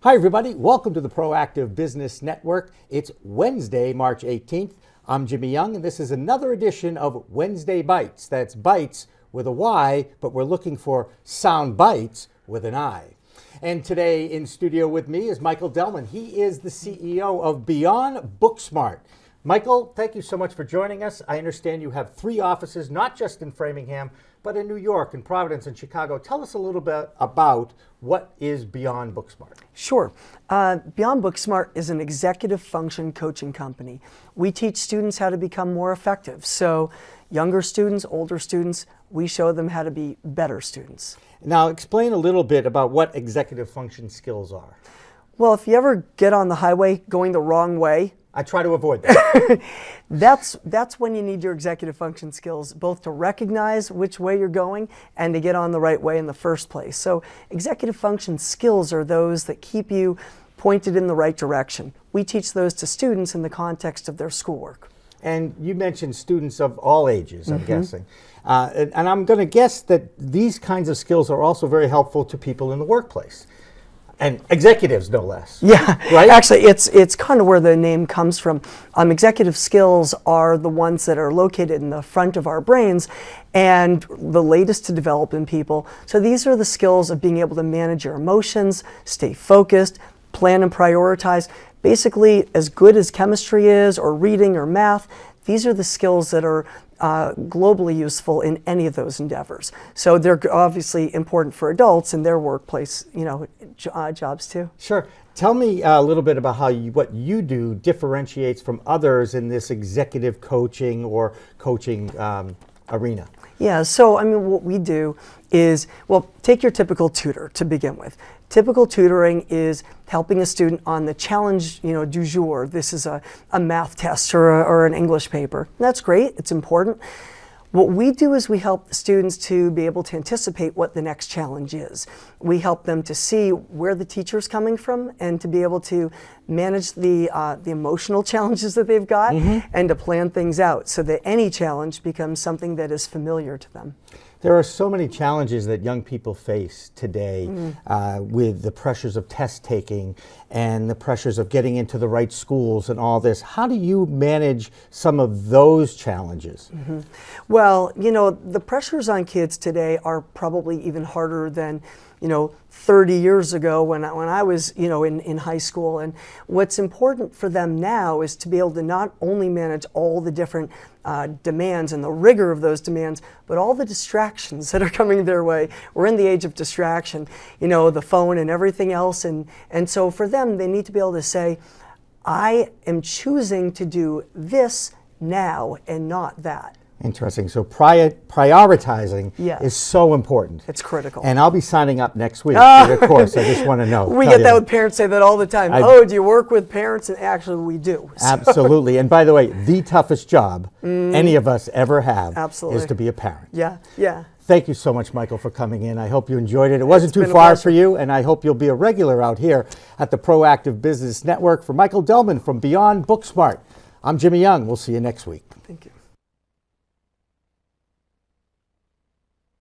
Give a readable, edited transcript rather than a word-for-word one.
Hi, everybody. Welcome to the Proactive Business Network. It's Wednesday, March 18th. I'm Jimmy Young, and this is another edition of Wednesday Bytes. That's Bytes with a Y, but we're looking for sound bites with an I. And today in studio with me is Michael Delman. He is the CEO of Beyond BookSmart. Michael, thank you so much for joining us. I understand you have 3 offices, not just in Framingham, but in New York and Providence and Chicago. Tell us a little bit about what is Beyond BookSmart. Sure. Beyond BookSmart is an executive function coaching company. We teach students how to become more effective. So younger students, older students, we show them how to be better students. Now explain a little bit about what executive function skills are. Well, if you ever get on the highway going the wrong way, I try to avoid that. that's when you need your executive function skills, both to recognize which way you're going and to get on the right way in the first place. So executive function skills are those that keep you pointed in the right direction. We teach those to students in the context of their schoolwork. And you mentioned students of all ages, I'm guessing. And I'm going to guess that these kinds of skills are also very helpful to people in the workplace. And executives, no less. Yeah, right? Actually, it's kind of where the name comes from. Executive skills are the ones that are located in the front of our brains and the latest to develop in people. So these are the skills of being able to manage your emotions, stay focused, plan and prioritize. Basically, as good as chemistry is, or reading or math, these are the skills that are globally useful in any of those endeavors. So they're obviously important for adults in their workplace, jobs too. Sure. Tell me a little bit about how what you do differentiates from others in this executive coaching or coaching arena. Yeah, so what we do is, well, take your typical tutor to begin with. Typical tutoring is helping a student on the challenge, du jour. This is a math test or an English paper. And that's great, it's important. What we do is we help the students to be able to anticipate what the next challenge is. We help them to see where the teacher's coming from and to be able to manage the emotional challenges that they've got and to plan things out so that any challenge becomes something that is familiar to them. There are so many challenges that young people face today with the pressures of test taking and the pressures of getting into the right schools and all this. How do you manage some of those challenges? Well, the pressures on kids today are probably even harder than 30 years ago when I was, in high school. And what's important for them now is to be able to not only manage all the different demands and the rigor of those demands, but all the distractions that are coming their way. We're in the age of distraction, the phone and everything else. And so for them, they need to be able to say, I am choosing to do this now and not that. Interesting. So prioritizing is so important. It's critical. And I'll be signing up next week for the course. I just want to know. We get that with parents say that all the time. Do you work with parents? And actually we do. So. Absolutely. And by the way, the toughest job any of us ever have is to be a parent. Yeah, yeah. Thank you so much, Michael, for coming in. I hope you enjoyed it. It wasn't too far for you, and I hope you'll be a regular out here at the Proactive Business Network. For Michael Delman from Beyond BookSmart, I'm Jimmy Young. We'll see you next week. Thank you.